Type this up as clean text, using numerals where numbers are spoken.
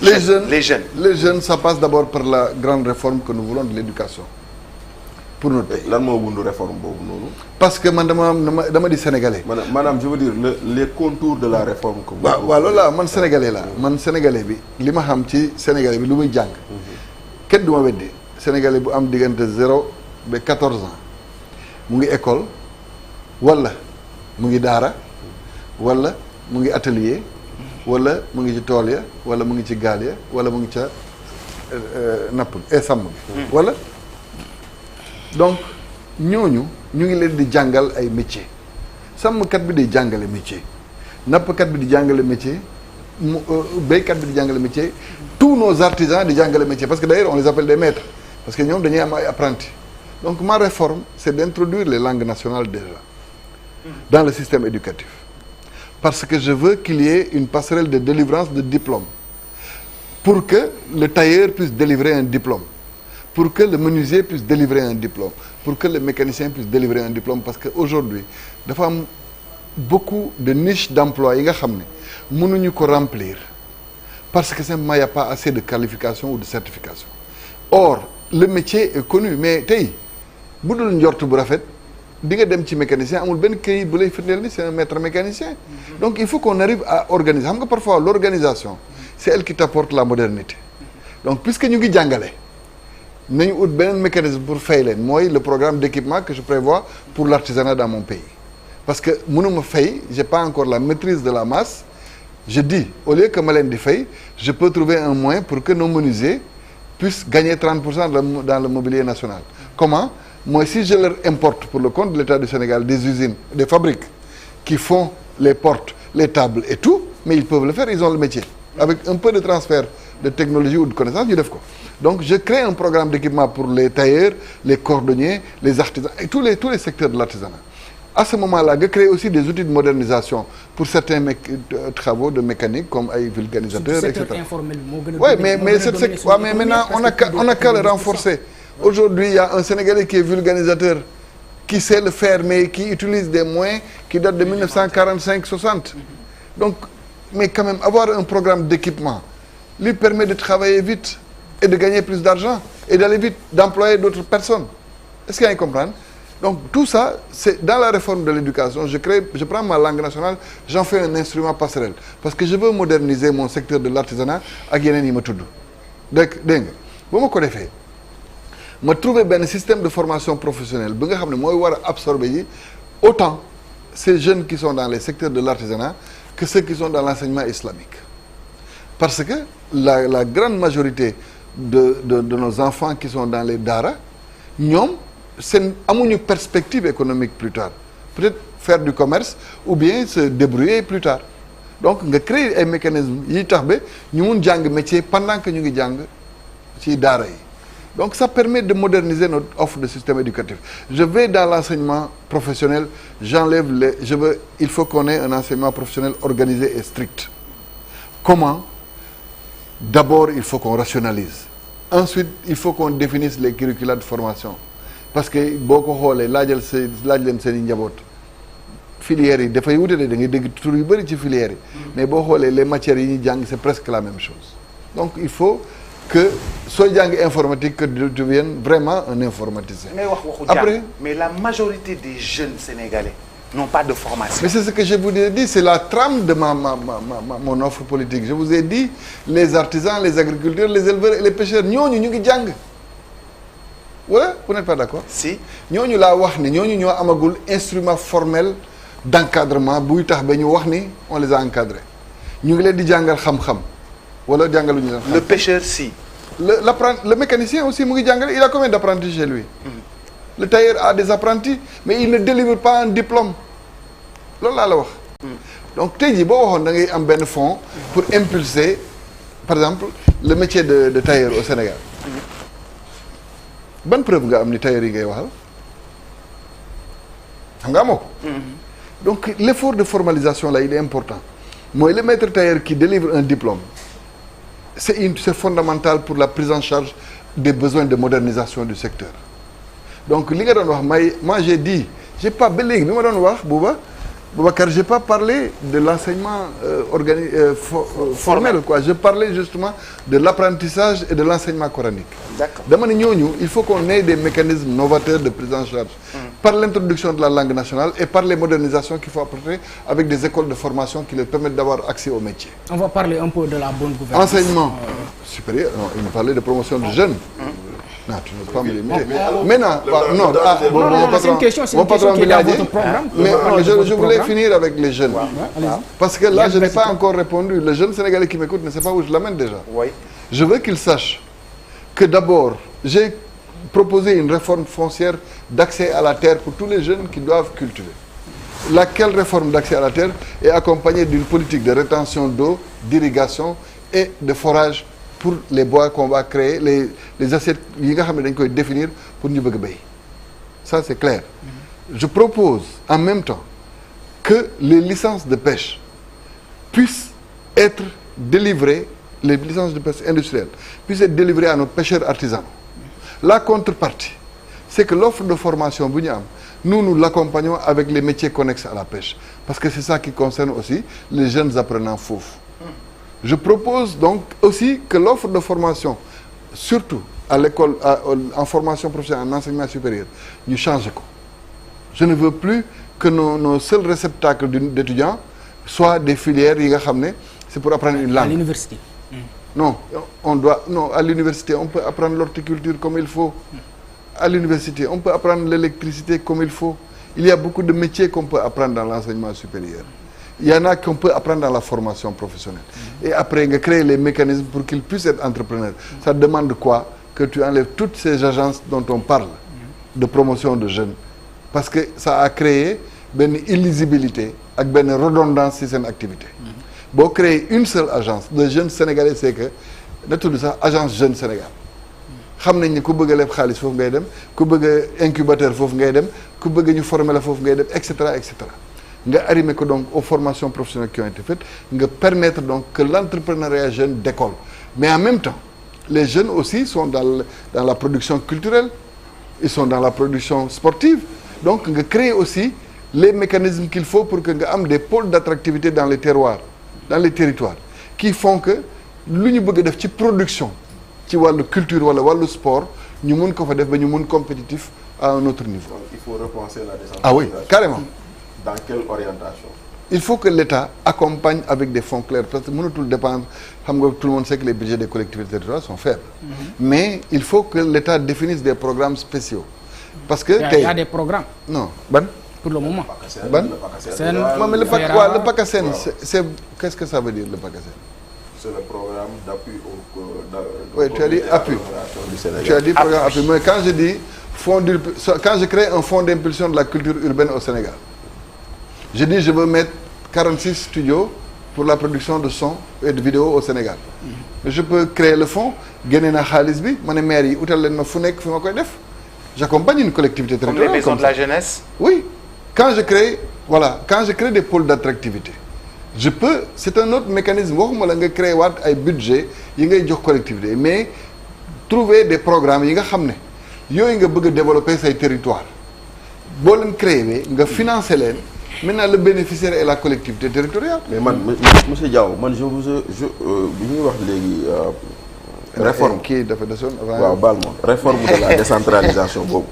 Les jeunes, ça passe d'abord par la grande réforme que nous voulons de l'éducation pour notre pays. lan moo wundu réforme boobu noonu. parce que man dama di sénégalais. maanaam je veux dire les contours de la réforme. waaw loolu la man sénégalais la man sénégalais bi li ma xam ci sénégalais bi lu muy jàng. kenn du ma weddi sénégalais bu am diggante 0 ba 14 ans mu ngi école wala mu ngi daara wala mu ngi atelier wala mu ngi ci tool ya wala mu ngi ci gaal ya wala mu ngi ca napp et sàmm bi wala donc ñooñu ñu ngi leen di jàngal ay métier sàmmkat bi di jàngale métier nappkat bi di jàngale métier béykat bi di jàngale métier tous nos artisans di jàngale métier parce que d'ailleurs on les appelle des maîtres parce que ñoom dañuy am ay apprentis donc ma réforme c'est d'introduire les langues nationales déjà dans le système éducatif parce que je veux qu'il y ait une passerelle de délivrance de diplômes pour que le tailleur puisse délivrer un diplôme pour que le menuisier puisse délivrer un diplôme pour que le mécanicien puisse délivrer un diplôme parce que aujourd'hui dafa am beaucoup de niches d'emploi yi nga xam ne mënuñu ko remplir parce que simplement il n'y a pas assez de qualification ou de certification or le métier est connu mais tey bu dul njort bu rafet di nga dem ci mécanicien amul benn këyit bu lay firndeel ni c'est un maître mécanicien donc il faut qu'on arrive à organiser xam nga parfois l'organisation c'est elle qui t'apporte la modernité donc puisque ñu ngi jàngale nañu ut beneen mécanisme pour fay leen mooy le programme d'équipement que je prévois pour l'artisanat dans mon pays parce que mënuma fay j'ai pas encore la maîtrise de la masse je dis au lieu que ma leen di fay je peux trouver un moyen pour que nos menuisiers puissent gagner 30% dans le mobilier national comment moi si je leur importe pour le compte de l'État du Sénégal des usines des fabriques qui font les portes les tables et tout mais ils peuvent le faire ils ont le métier avec un peu de transfert de technologie ou de connaissance ñu def ko donc je crée un programme d'équipement pour les tailleurs les cordonniers les artisans et tous les secteurs de l'artisanat à ce moment-là nga créer aussi des outils de modernisation pour certains travaux de mécanique comme ay vulcanisateurs et cetera oui mais maintenant on a qu'à le renforcer aujourd'hui il y a un Sénégalais qui est vulcanisateur qui sait le faire mais qui utilise des moyens qui datent de 1945-60 donc mais quand même avoir un programme d'équipement lui permet de travailler vite et de gagner plus d'argent et d'aller vite d'employer d'autres personnes est-ce qu'il y a un comprendre donc tout ça c'est dans la réforme de l'éducation je prends ma langue nationale j'en fais un instrument passerelle parce que je veux moderniser mon secteur de l'artisanat ak yeneen yi ma tudd dégg nga ba ma ko defee ma trouver benn système de formation professionnelle bi nga xam ne mooy war a absorber yi autant ces jeunes qui sont dans les secteurs de l'artisanat que ceux qui sont dans l'enseignement islamique parce que la grande majorité de nos enfants qui sont dans les daara ñoom seen amuñu perspective économique plus tard peut-être faire du commerce ou bien se débrouiller plus tard donc nga créer ay mécanismes yi tax ba ñu mun jàng métier pendant que ñu ngi jàng ci daara yi donc ça permet de moderniser notre offre de système éducatif je vais dans l'enseignement professionnel il faut qu'on ait un enseignement professionnel organisé et strict comment d'abord il faut qu'on rationalise ensuite il faut qu'on définisse les curricula de formation parce que boo ko xoolee laaj leen seen i njaboot filières yi dafay wute de da ngay dégg tur yu bëri ci filières yi mais boo xoolee les matières yi ñuy jàng c'est presque la même chose donc il faut que sooy jàng informatique que tu deviennes vraiment un informaticien. mais wax waxu jàng mais la majorité des jeunes sénégalais n'ont pas de formation. mais c'est ce que je vous ai dit c'est la trame de mon offre politique je vous ai dit les artisans les agriculteurs les éleveurs et les pêcheurs ñooñu ñu ngi jàng wala vous n'êtes pas d'accord. si ñooñu laa wax ni ñooñu ñoo amagul instrument formel d'encadrement buy tax ba ñu wax ni on les a encadrés ñu ngi leen di jàngal xam-xam wala jàngaluñu leen. le pêcheur si. le mécanicien aussi mu ngi jàngale il a combien d'apprentis chez lui. Le tailleur a des apprentis mais il ne délivre pas un diplôme loolu laa la wax. donc tey jii boo waxoon da ngay am benn fonds pour impulser par exemple le métier de tailleur au Sénégal. ban preuve nga am ni tailleur yi ngay waxal xam nga amoo ko. donc l'effort de formalisation là il est important mooy le maître tailleur qui délivre un diplôme c'est fondamental pour la prise en charge des besoins de modernisation du secteur donc li nga doon wax moi j'ai dit j'ai pas ba léegi bi ma doon wax buuba Boubacar, j'ai pas parlé de l'enseignement formel, quoi. Je parlais justement de l'apprentissage et de l'enseignement coranique. D'accord. Dama ne ñooñu, il faut qu'on ait des mécanismes novateurs de prise en charge par l'introduction de la langue nationale et par les modernisations qu'il faut apporter avec des écoles de formation qui leur permettent d'avoir accès au métier. On va parler un peu de la bonne gouvernance. Enseignement supérieur, non, il nous parlait de promotion de jeunes. Non, tu ne peux pas me limiter. Maintenant, c'est une question qui est dans votre programme. Mais je voulais finir avec les jeunes. Parce que là, je n'ai pas encore répondu. Le jeune Sénégalais qui m'écoute ne sait pas où je l'amène déjà. Oui. Je veux qu'il sache que d'abord, j'ai proposé une réforme foncière d'accès à la terre pour tous les jeunes qui doivent cultiver. Laquelle réforme d'accès à la terre est accompagnée d'une politique de rétention d'eau, d'irrigation et de forage pour les bois qu'on va créer, les assiettes yi nga xam ne dañ koy définir pour ñu bëgg a béy. Ça, c'est clair. Je propose en même temps que les licences de pêche puissent être délivrées, les licences de pêche industrielles puissent être délivrées à nos pêcheurs artisanaux. La contrepartie, c'est que l'offre de formation bu ñu am, nous l'accompagnons avec les métiers connexes à la pêche. Parce que c'est ça qui concerne aussi les jeunes apprenants fauves. Je propose donc aussi que l'offre de formation, surtout à l'école, en formation professionnelle, en enseignement supérieur, ñu change ko. Je ne veux plus que nos seuls réceptacles d'étudiants soient des filières yi nga xam ne c'est pour apprendre une langue. À l'université. Non, à l'université, on peut apprendre l'horticulture comme il faut. À l'université, on peut apprendre l'électricité comme il faut. Il y a beaucoup de métiers qu'on peut apprendre dans l'enseignement supérieur. Il y en a qu'on peut apprendre dans la formation professionnelle. Et après, créer les mécanismes pour qu'ils puissent être entrepreneurs. Ça demande quoi? Que tu enlèves toutes ces agences dont on parle de promotion de jeunes. Parce que ça a créé une illisibilité et une redondance sur cette activité. Bon, créer une seule agence de jeunes sénégalais, c'est que tout ça, agence Jeunes Sénégal. xam nañ ni ku bëgg a leb xaalis foofu ngay dem ku bëgg a incubateur foofu ngay dem ku bëgg ñu former la foofu ngay dem et cetera et cetera nga arrimer ko donc aux formations professionnelles qui ont été faites nga permettre donc que l'entrepreneuriat jeune décolle. Mais en même temps, les jeunes aussi sont dans la production culturelle, ils sont dans la production sportive. Donc nga créer aussi les mécanismes qu'il faut pour que nga am des pôles d'attractivité dans les terroirs, dans les territoires, qui font que lu ñu bëgg a def ci production ci wàllu culture wala wàllu sport ñu mun ko fa def ba ñu mun compétitif à un autre niveau. Donc, il faut repenser la décentralisation. Ah oui, carrément. Dans quelle orientation? Il faut que l'État accompagne avec des fonds clairs parce que mënatul dépendre xam nga tout le monde sait que les budgets des collectivités territoriales sont faibles. Mais il faut que l'État définisse des programmes spéciaux. Parce que il y a des programmes. Non, ban pour le moment. Ban mais le PACASEN, wow. c'est qu'est-ce que ça veut dire le PACASEN? C'est le programme d'appui oui, tu as dit appui. Tu as dit programme appui. Mais quand je dis quand je crée un fonds d'impulsion de la culture urbaine au Sénégal, je dis je veux mettre 46 studios pour la production de sons et de vidéos au Sénégal. Je peux créer le fonds, génne na xaalis bi, ma ne maire yi utal leen ma fu nekk fi ma koy def. J'accompagne une collectivité territoriale. Comme les maisons de la jeunesse. Oui. Quand je crée des pôles d'attractivité, je peux, c'est un autre mécanisme waxuma la nga créer waat ay budget yi ngay jox collectivité mais trouver des programmes yi nga xam ne yooyu nga bëgg a développer say territoire boo leen créer nga financer leen maintenant le bénéficiaire est la collectivité territoriale. Mais monsieur Diaw man je bi ñuy wax léegi réforme kii dafa desoon waaw baal ma réforme de la décentralisation boobu